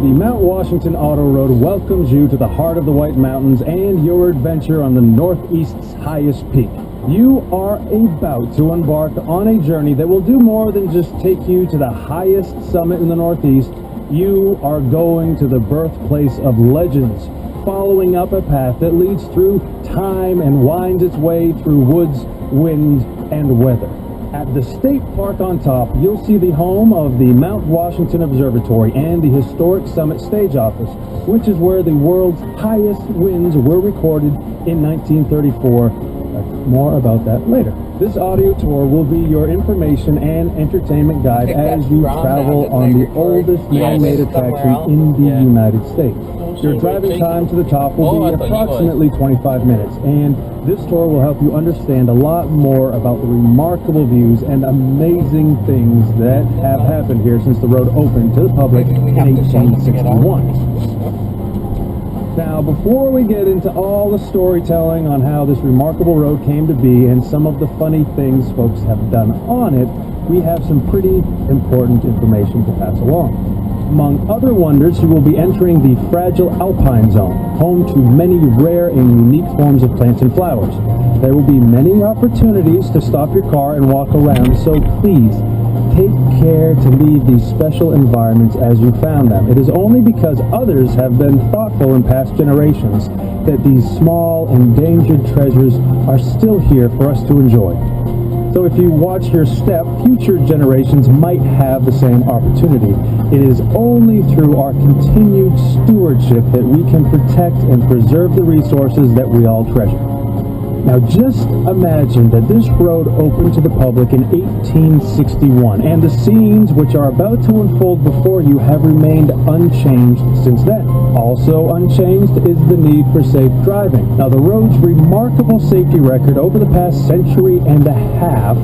The Mount Washington Auto Road welcomes you to the heart of the White Mountains and your adventure on the Northeast's highest peak. You are about to embark on a journey that will do more than just take you to the highest summit in the Northeast. You are going to the birthplace of legends, following up a path that leads through time and winds its way through woods, wind, and weather. At the state park on top, you'll see the home of the Mount Washington Observatory and the historic Summit Stage Office, which is where the world's highest winds were recorded in 1934. More about that later. This audio tour will be your information and entertainment guide as you travel on the oldest man-made attraction in the United States. Your driving time to the top will be approximately 25 minutes, and this tour will help you understand a lot more about the remarkable views and amazing things that have happened here since the road opened to the public in 1861. Now, before we get into all the storytelling on how this remarkable road came to be and some of the funny things folks have done on it, we have some pretty important information to pass along. Among other wonders, you will be entering the fragile alpine zone, home to many rare and unique forms of plants and flowers. There will be many opportunities to stop your car and walk around, so please take care to leave these special environments as you found them. It is only because others have been thoughtful in past generations that these small, endangered treasures are still here for us to enjoy. So if you watch your step, future generations might have the same opportunity. It is only through our continued stewardship that we can protect and preserve the resources that we all treasure. Now just imagine that this road opened to the public in 1861, and the scenes which are about to unfold before you have remained unchanged since then. Also unchanged is the need for safe driving. Now the road's remarkable safety record over the past century and a half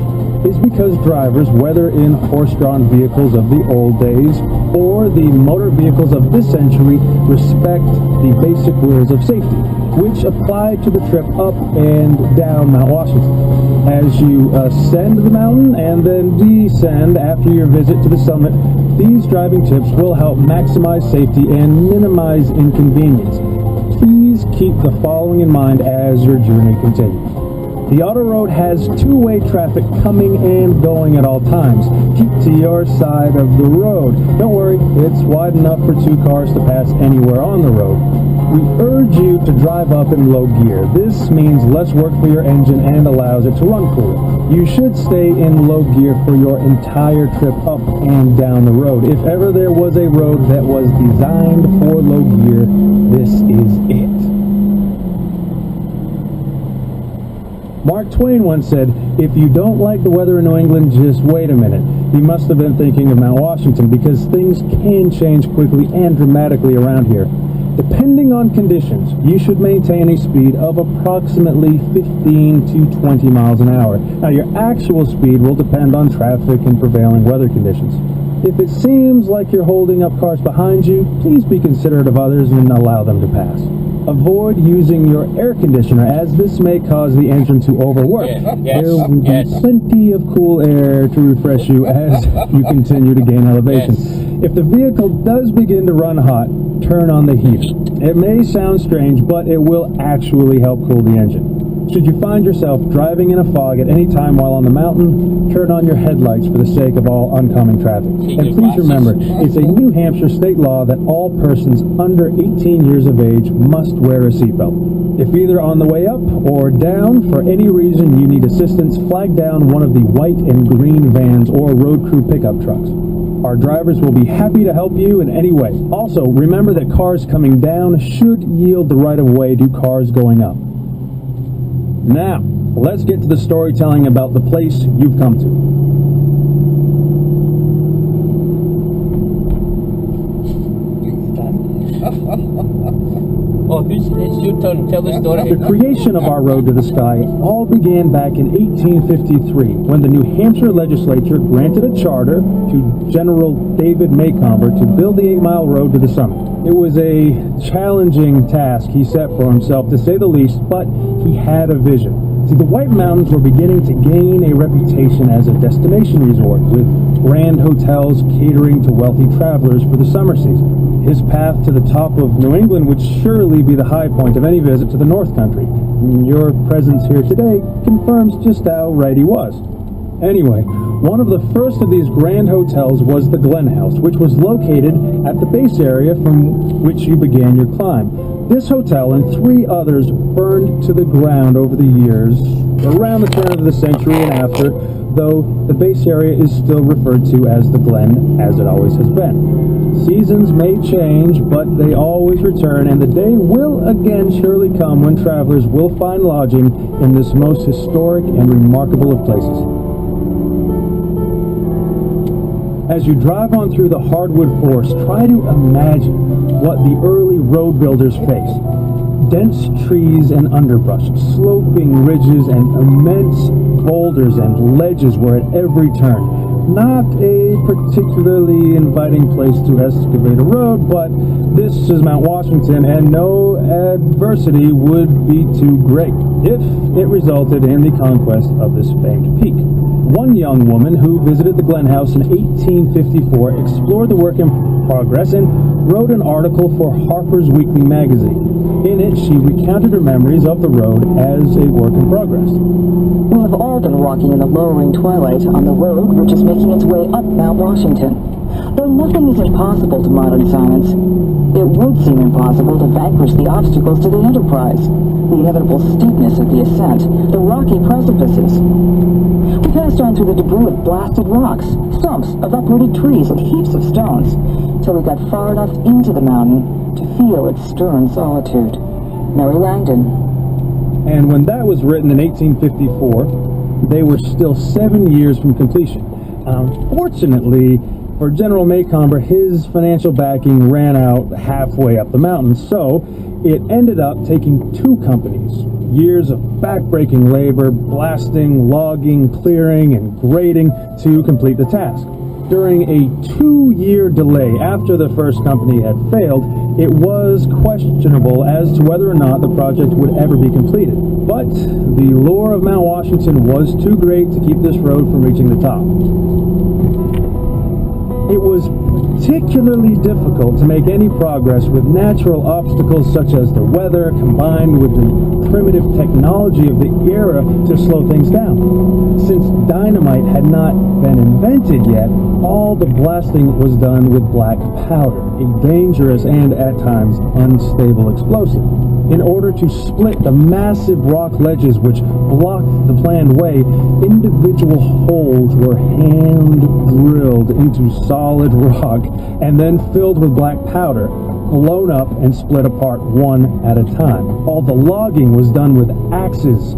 is because drivers, whether in horse-drawn vehicles of the old days or the motor vehicles of this century, respect the basic rules of safety, which apply to the trip up and down Mount Washington. As you ascend the mountain and then descend after your visit to the summit, these driving tips will help maximize safety and minimize inconvenience. Please keep the following in mind as your journey continues. The auto road has two-way traffic coming and going at all times. Keep to your side of the road. Don't worry, it's wide enough for two cars to pass anywhere on the road. We urge you to drive up in low gear. This means less work for your engine and allows it to run cooler. You should stay in low gear for your entire trip up and down the road. If ever there was a road that was designed for low gear, this is it. Mark Twain once said, "If you don't like the weather in New England, just wait a minute." He must have been thinking of Mount Washington because things can change quickly and dramatically around here. Depending on conditions, you should maintain a speed of approximately 15 to 20 miles an hour. Now, your actual speed will depend on traffic and prevailing weather conditions. If it seems like you're holding up cars behind you, please be considerate of others and allow them to pass. Avoid using your air conditioner, as this may cause the engine to overwork. There will be plenty of cool air to refresh you as you continue to gain elevation. If the vehicle does begin to run hot, turn on the heater. It may sound strange, but it will actually help cool the engine. Should you find yourself driving in a fog at any time while on the mountain, turn on your headlights for the sake of all oncoming traffic. And please remember, it's a New Hampshire state law that all persons under 18 years of age must wear a seatbelt. If either on the way up or down, for any reason you need assistance, flag down one of the white and green vans or road crew pickup trucks. Our drivers will be happy to help you in any way. Also, remember that cars coming down should yield the right of way to cars going up. Now, let's get to the storytelling about the place you've come to. Oh, it's your turn to tell the story. The creation of our road to the sky all began back in 1853 when the New Hampshire legislature granted a charter to General David Maycomber to build the 8-mile road to the summit. It was a challenging task he set for himself, to say the least, but he had a vision. See, the White Mountains were beginning to gain a reputation as a destination resort, with grand hotels catering to wealthy travelers for the summer season. His path to the top of New England would surely be the high point of any visit to the North Country. Your presence here today confirms just how right he was. Anyway, one of the first of these grand hotels was the Glen House, which was located at the base area from which you began your climb. This hotel and 3 others burned to the ground over the years, around the turn of the century and after, though the base area is still referred to as the Glen, as it always has been. Seasons may change, but they always return, and the day will again surely come when travelers will find lodging in this most historic and remarkable of places. As you drive on through the hardwood forest, try to imagine what the early road builders faced. Dense trees and underbrush, sloping ridges, and immense boulders and ledges were at every turn. Not a particularly inviting place to excavate a road, but this is Mount Washington, and no adversity would be too great if it resulted in the conquest of this famed peak. One young woman who visited the Glen House in 1854 explored the work in progress and wrote an article for Harper's Weekly magazine. In it, she recounted her memories of the road as a work in progress. We have all been walking in the lowering twilight on the road which is making its way up Mount Washington. Though nothing is impossible to modern science, it would seem impossible to vanquish the obstacles to the enterprise, the inevitable steepness of the ascent, the rocky precipices. We passed on through the debris of blasted rocks, stumps of uprooted trees, and heaps of stones, till we got far enough into the mountain to feel its stern solitude. Mary Langdon. And when that was written in 1854, they were still 7 years from completion. Fortunately for General Maycomber, his financial backing ran out halfway up the mountain, so it ended up taking 2 companies. Years of back-breaking labor, blasting, logging, clearing, and grading to complete the task. During a 2-year delay after the first company had failed, it was questionable as to whether or not the project would ever be completed. But the lure of Mount Washington was too great to keep this road from reaching the top. It was particularly difficult to make any progress with natural obstacles such as the weather combined with the primitive technology of the era to slow things down. Since dynamite had not been invented yet, all the blasting was done with black powder, a dangerous and at times unstable explosive. In order to split the massive rock ledges which blocked the planned way, individual holes were hand drilled into solid rock and then filled with black powder, blown up and split apart one at a time. All the logging was done with axes,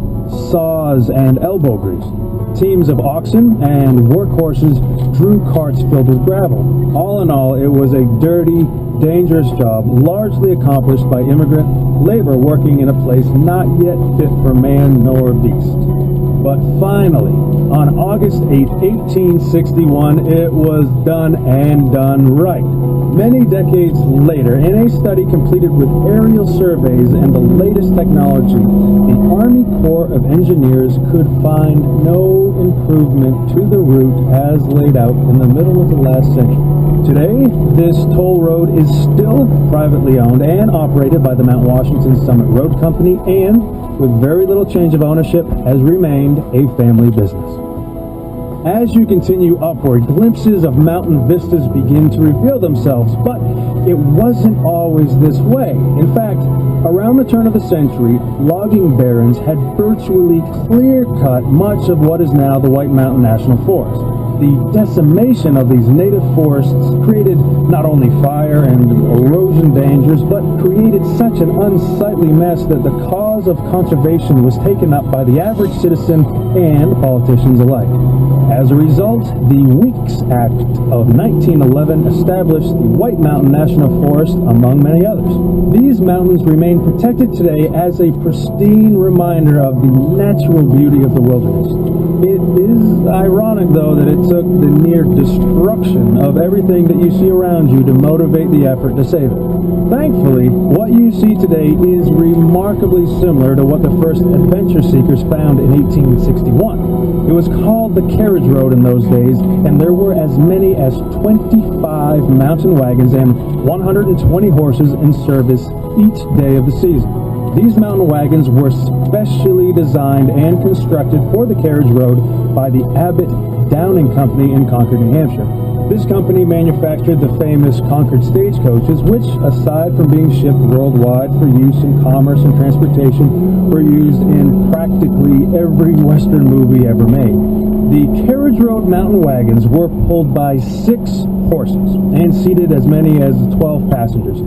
saws, and elbow grease. Teams of oxen and workhorses drew carts filled with gravel. All in all, it was a dirty, dangerous job, largely accomplished by immigrant labor working in a place not yet fit for man nor beast. But finally, on August 8, 1861, it was done and done right. Many decades later, in a study completed with aerial surveys and the latest technology, the Army Corps of Engineers could find no improvement to the route as laid out in the middle of the last century. Today, this toll road is still privately owned and operated by the Mount Washington Summit Road Company, and with very little change of ownership, has remained a family business. As you continue upward, glimpses of mountain vistas begin to reveal themselves, but it wasn't always this way. In fact, around the turn of the century, logging barons had virtually clear-cut much of what is now the White Mountain National Forest. The decimation of these native forests created not only fire and erosion dangers, but created such an unsightly mess that the cause of conservation was taken up by the average citizen and politicians alike. As a result, the Weeks Act of 1911 established the White Mountain National Forest, among many others. These mountains remain protected today as a pristine reminder of the natural beauty of the wilderness. It is ironic, though, that it took the near destruction of everything that you see around you to motivate the effort to save it. Thankfully, what you see today is remarkably similar to what the first adventure seekers found in 1861. It was called the carriage road in those days, and there were as many as 25 mountain wagons and 120 horses in service each day of the season. These mountain wagons were specially designed and constructed for the carriage road by the Abbott Downing Company in Concord, New Hampshire. This company manufactured the famous Concord stagecoaches, which, aside from being shipped worldwide for use in commerce and transportation, were used in practically every Western movie ever made. The carriage road mountain wagons were pulled by 6 horses and seated as many as 12 passengers.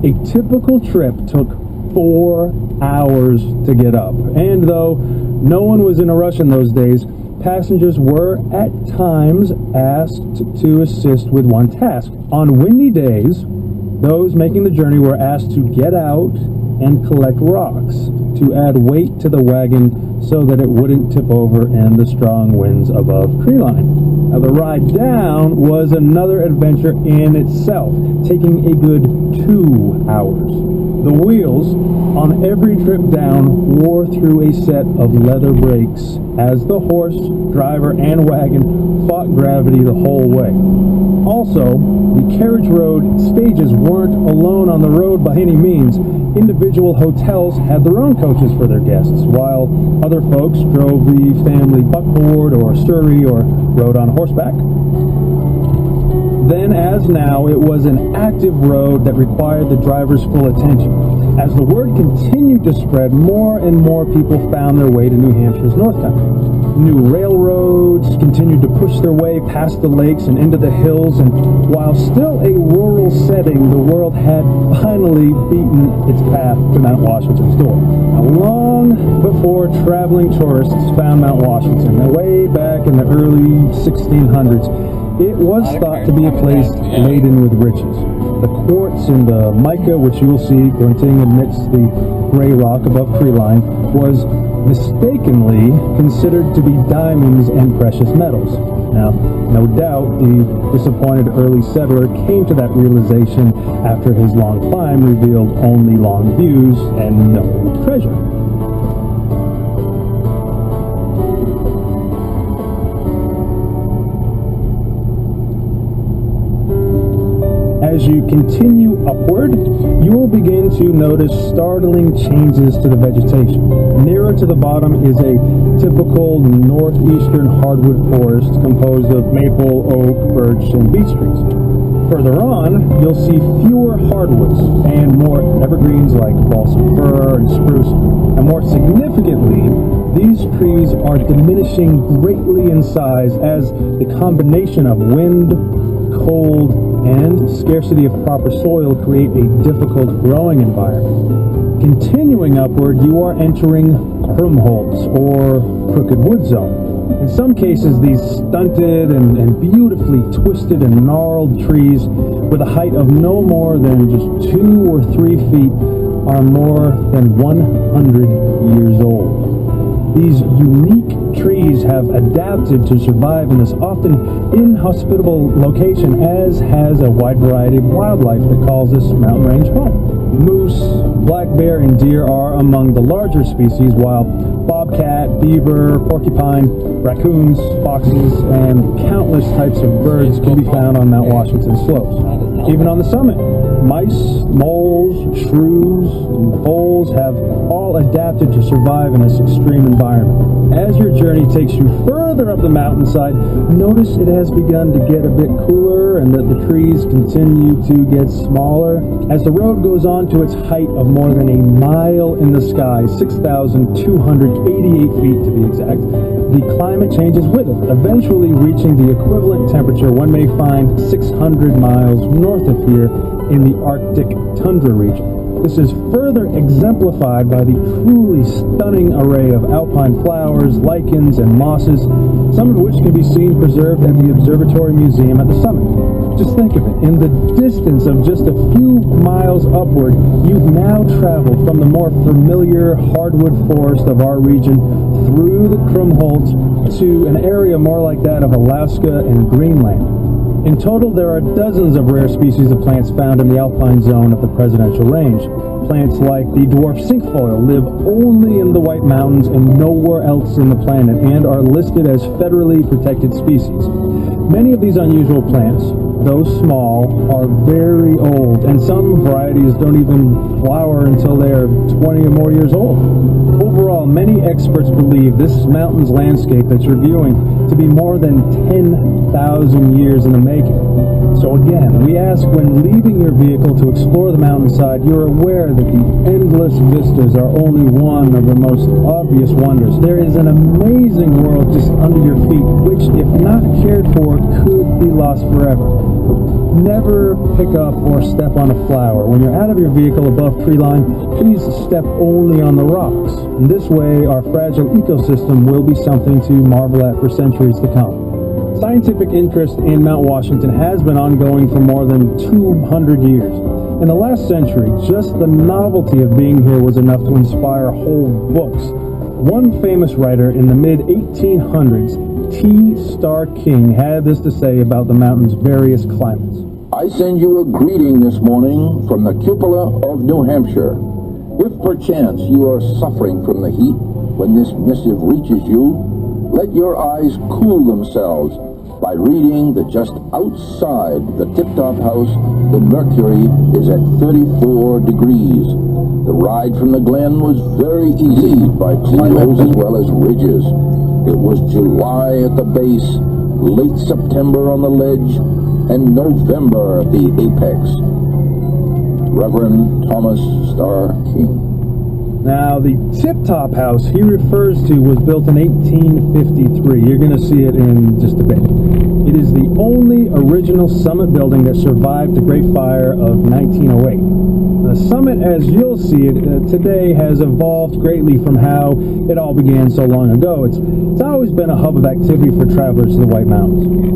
A typical trip took 4 hours to get up, and though no one was in a rush in those days, passengers were at times asked to assist with one task. On windy days, those making the journey were asked to get out and collect rocks to add weight to the wagon so that it wouldn't tip over in the strong winds above treeline. Now, the ride down was another adventure in itself, taking a good 2 hours. The wheels on every trip down wore through a set of leather brakes as the horse, driver, and wagon fought gravity the whole way. Also, the carriage road stages weren't alone on the road by any means. Individual hotels had their own coaches for their guests, while other folks drove the family buckboard or surrey or rode on horseback. Then, as now, it was an active road that required the driver's full attention. As the word continued to spread, more and more people found their way to New Hampshire's North Country. New railroads continued to push their way past the lakes and into the hills, and while still a rural setting, the world had finally beaten its path to Mount Washington's door. Now, long before traveling tourists found Mount Washington, and way back in the early 1600s, it was thought to be a place laden with riches. The quartz and the mica, which you will see glinting amidst the gray rock above treeline, was mistakenly considered to be diamonds and precious metals. Now, no doubt the disappointed early settler came to that realization after his long climb revealed only long views and no treasure. As you continue upward, you will begin to notice startling changes to the vegetation. Nearer to the bottom is a typical northeastern hardwood forest composed of maple, oak, birch, and beech trees. Further on, you'll see fewer hardwoods and more evergreens like balsam fir and spruce. And more significantly, these trees are diminishing greatly in size as the combination of wind, cold, and scarcity of proper soil create a difficult growing environment. Continuing upward, you are entering krumholtz, or crooked wood zone. In some cases, these stunted and beautifully twisted and gnarled trees with a height of no more than just 2 or 3 feet are more than 100 years old. These unique trees have adapted to survive in this often inhospitable location, as has a wide variety of wildlife that calls this mountain range home. Moose, black bear, and deer are among the larger species, while bobcat, beaver, porcupine, raccoons, foxes, and countless types of birds can be found on Mount Washington slopes. Even on the summit, mice, moles, shrews, and voles have all adapted to survive in this extreme environment. As your journey takes you further up the mountainside, notice it has begun to get a bit cooler and that the trees continue to get smaller. As the road goes on to its height of more than a mile in the sky, 6,288 feet to be exact, the climate changes with it, eventually reaching the equivalent temperature one may find 600 miles north of here in the Arctic tundra region. This is further exemplified by the truly stunning array of alpine flowers, lichens, and mosses, some of which can be seen preserved at the Observatory Museum at the summit. Just think of it, in the distance of just a few miles upward, you've now traveled from the more familiar hardwood forest of our region through the Krumholtz to an area more like that of Alaska and Greenland. In total, there are dozens of rare species of plants found in the alpine zone of the Presidential Range. Plants like the dwarf cinquefoil live only in the White Mountains and nowhere else in the planet and are listed as federally protected species. Many of these unusual plants, though small, are very old, and some varieties don't even flower until they are 20 or more years old. Overall, many experts believe this mountain's landscape that you're viewing to be more than 10,000 years in the making. So again, we ask, when leaving your vehicle to explore the mountainside, you're aware that the endless vistas are only one of the most obvious wonders. There is an amazing world just under your feet, which, if not cared for, could be lost forever. Never pick up or step on a flower. When you're out of your vehicle above tree line, please step only on the rocks. In this way, our fragile ecosystem will be something to marvel at for centuries to come. Scientific interest in Mount Washington has been ongoing for more than 200 years. In the last century, just the novelty of being here was enough to inspire whole books. One famous writer in the mid-1800s, T. Starr King, had this to say about the mountain's various climates. I send you a greeting this morning from the cupola of New Hampshire. If perchance you are suffering from the heat when this missive reaches you, let your eyes cool themselves by reading that just outside the Tip-Top House, the mercury is at 34 degrees. The ride from the glen was very easy by climbers as well as ridges. It was July at the base, late September on the ledge, and November at the apex. Reverend Thomas Starr King. Now, the Tip-Top House he refers to was built in 1853. You're going to see it in just a bit. It is the only original summit building that survived the Great Fire of 1908. The summit, as you'll see it today, has evolved greatly from how it all began so long ago. It's always been a hub of activity for travelers to the White Mountains.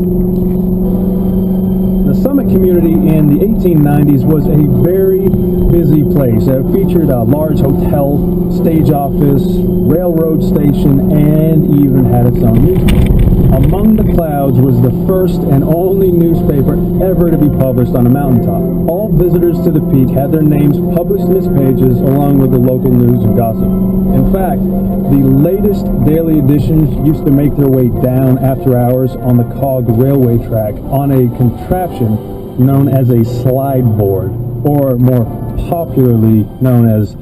The summit community in the 1890s was a very busy place. It featured a large hotel, stage office, railroad station, and even had its own newspaper. Among the Clouds was the first and only newspaper ever to be published on a mountaintop. All visitors to the peak had their names published in its pages along with the local news and gossip. In fact, the latest daily editions used to make their way down after hours on the cogged railway track on a contraption known as a slide board, or more popularly known as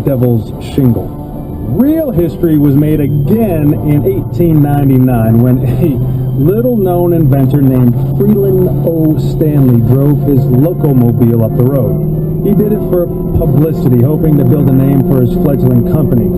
Devil's Shingle. Real history was made again in 1899 when a little-known inventor named Freeland O. Stanley drove his locomobile up the road. He did it for publicity, hoping to build a name for his fledgling company.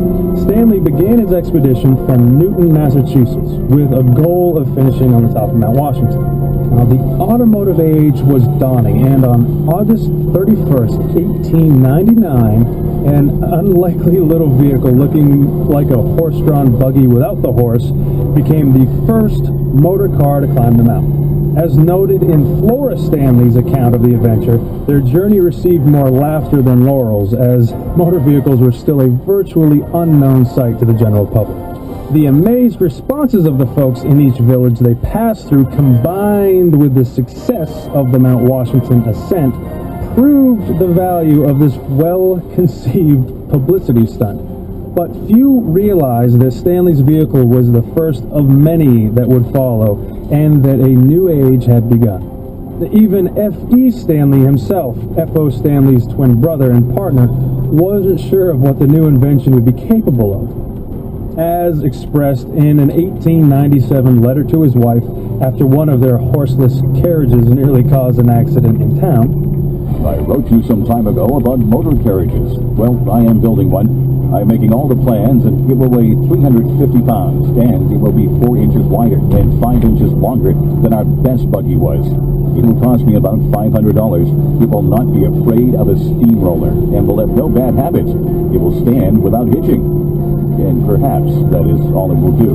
Stanley began his expedition from Newton, Massachusetts, with a goal of finishing on the top of Mount Washington. Now, the automotive age was dawning, and on August 31st, 1899, an unlikely little vehicle looking like a horse-drawn buggy without the horse became the first motor car to climb the mountain. As noted in Flora Stanley's account of the adventure, their journey received more laughter than laurels, as motor vehicles were still a virtually unknown sight to the general public. The amazed responses of the folks in each village they passed through, combined with the success of the Mount Washington ascent, proved the value of this well-conceived publicity stunt. But few realized that Stanley's vehicle was the first of many that would follow, and that a new age had begun. Even F.E. Stanley himself, F.O. Stanley's twin brother and partner, wasn't sure of what the new invention would be capable of. As expressed in an 1897 letter to his wife after one of their horseless carriages nearly caused an accident in town, I wrote you some time ago about motor carriages. Well, I am building one. I'm making all the plans, and it will weigh 350 pounds, and it will be 4 inches wider and 5 inches longer than our best buggy was. It will cost me about $500. It will not be afraid of a steamroller and will have no bad habits. It will stand without hitching. And perhaps that is all it will do.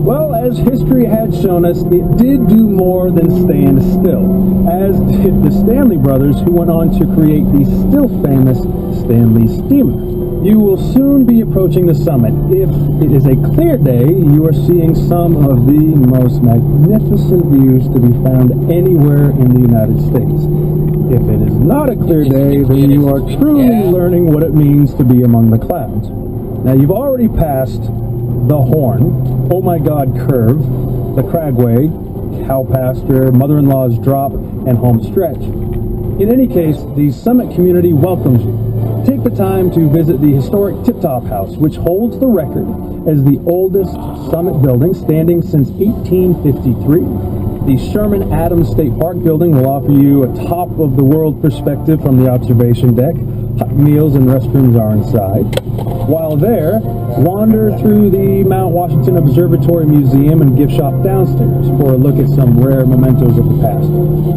Well, as history had shown us, it did do more than stand still, as did the Stanley brothers, who went on to create the still famous Stanley steamer. You will soon be approaching the summit. If it is a clear day, you are seeing some of the most magnificent views to be found anywhere in the United States. If it is not a clear day, then you are truly learning what it means to be among the clouds. Now, you've already passed the Horn, Oh My God Curve, the Cragway, Cow Pasture, Mother-in-Law's Drop, and Home Stretch. In any case, the summit community welcomes you. Take the time to visit the historic Tip Top House, which holds the record as the oldest summit building, standing since 1853. The Sherman Adams State Park building will offer you a top-of-the-world perspective from the observation deck. Hot meals and restrooms are inside. While there, wander through the Mount Washington Observatory Museum and gift shop downstairs for a look at some rare mementos of the past.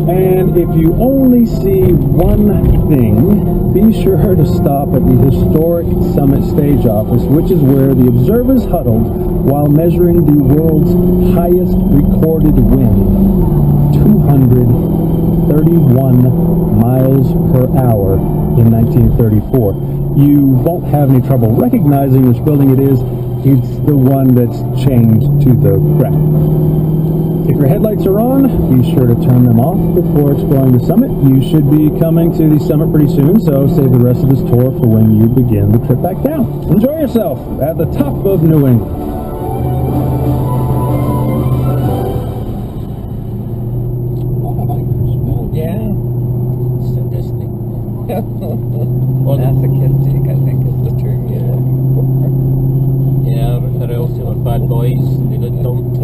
And if you only see one thing, be sure to stop at the historic Summit Stage Office, which is where the observers huddled while measuring the world's highest recorded wind, 231 miles per hour in 1934. You won't have any trouble recognizing which building it is. It's the one that's chained to the ground. If your headlights are on, be sure to turn them off before exploring the summit. You should be coming to the summit pretty soon, so save the rest of this tour for when you begin the trip back down. Enjoy yourself at the top of New England. Masochistic, I think, is the term you're looking for. Yeah, or else they were bad boys. They got dumped.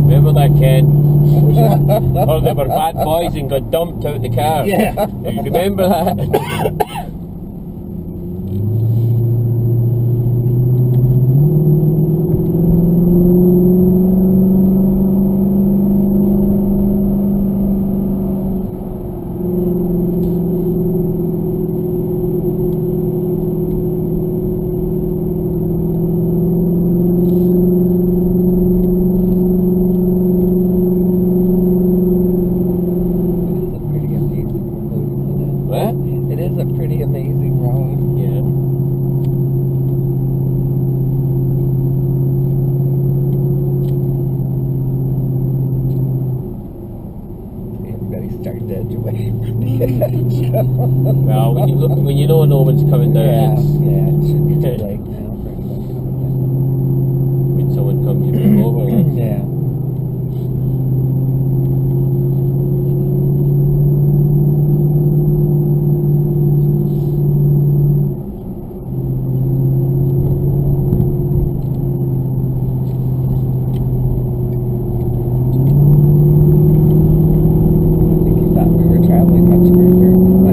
Remember that, Ken? Or they were bad boys and got dumped out the car. Yeah. You remember that? Well, when you know no one's coming down, it should be too late now for anyone coming down. When someone comes, you move over. Yeah.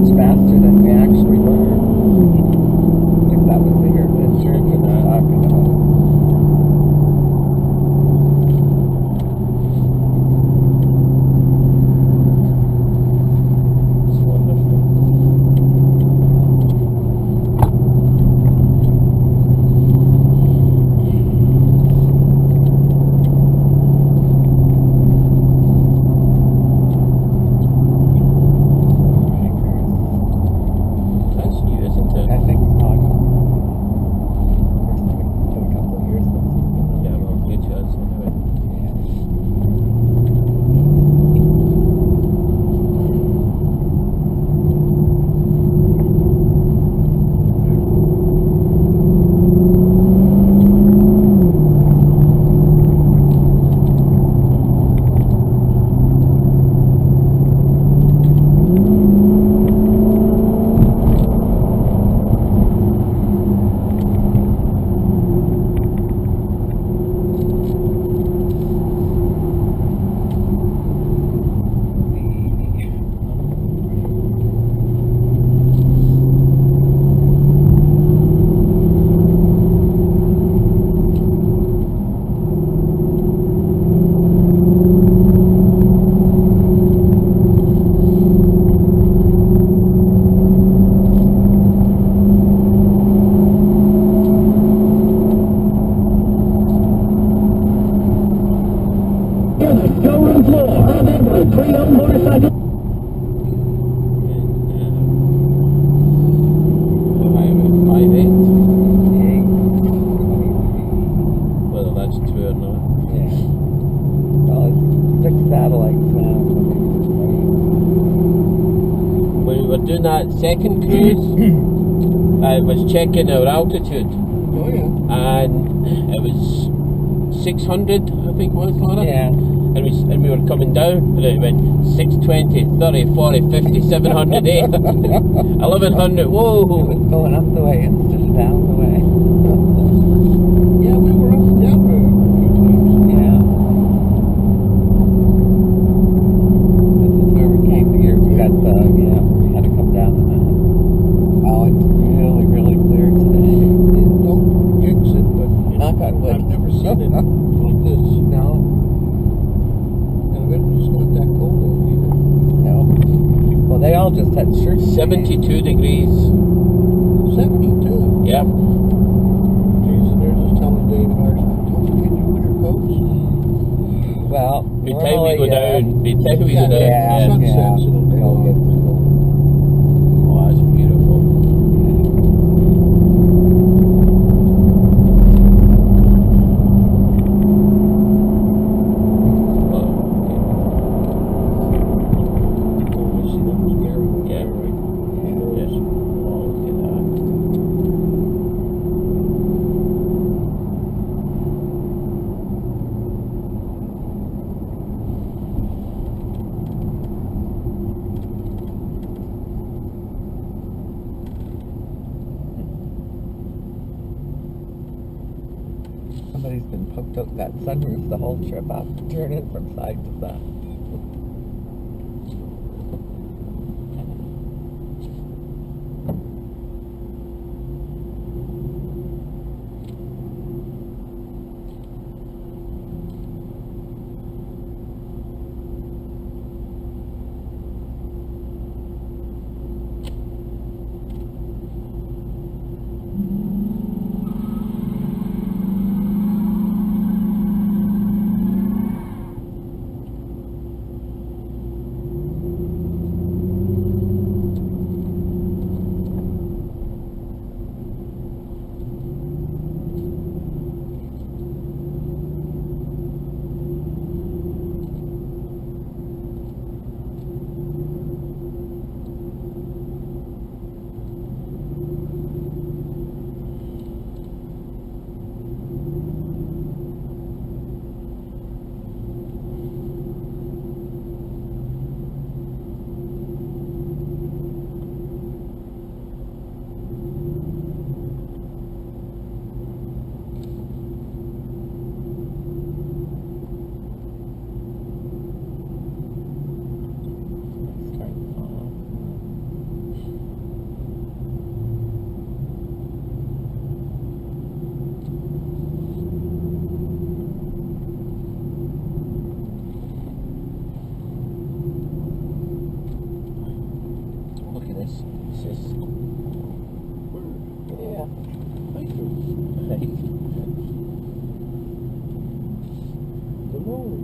Faster than we actually were. I think that was the adventure. that second cruise, I was checking our altitude, Oh yeah. and it was 600, I think it was, Laura? Yeah. And we were coming down, and it went 620, 30, 40, 50, 700, 1100, whoa! It was going up the way instead of down the way. Yeah, we were up and down the road a few times. Yeah. This is where we came to here. We got we had to come down the mountain. Oh, it's really, really clear today. Don't jinx it, but knock on wood. I've never seen it like this. No. And it's not that cold out either. No. Well, they all just had shirts. 72 degrees. 72? Yep. Jeez, they're just telling Dave and ours, don't forget your winter coats. Well, By the time we go down, sunsets, it'll be all good. Oh, that's beautiful. See, that was Gary. Yeah. Right? Yes. Oh, look at that. Somebody's been poked out that sunroof the whole trip up, turning from side to side. Look at this. It's just... Yeah. The moon.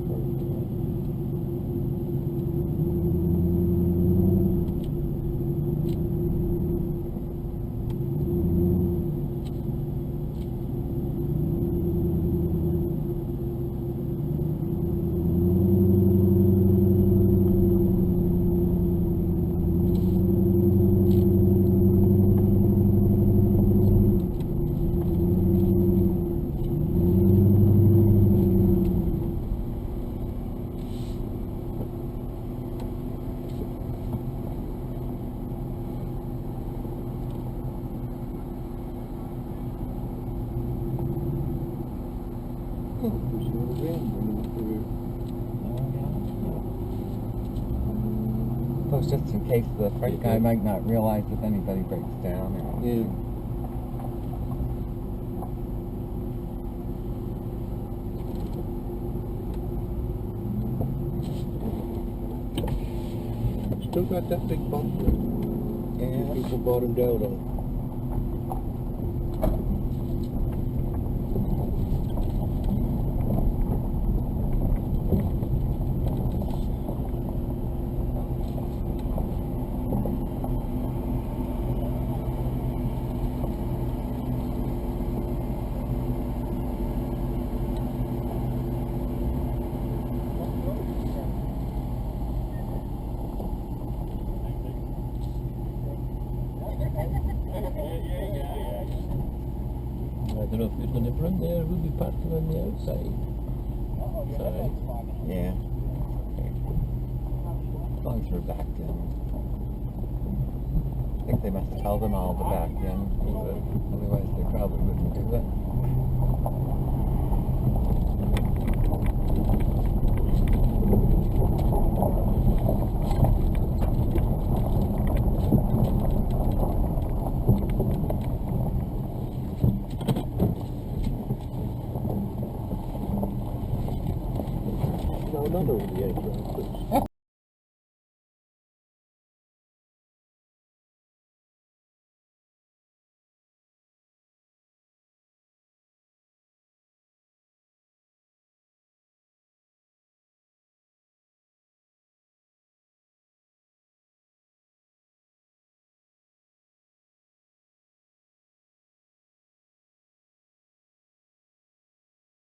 So it's just in case the freight guy might not realize if anybody breaks down or anything. Still got that big bump there. Yeah. People bottomed out on. I don't know if we're going to run there. We'll be parking on the outside. Sorry. Yeah. As long as we're back in. I think they must tell them all the back in. Otherwise they probably wouldn't do it. Now another of the egg rounds.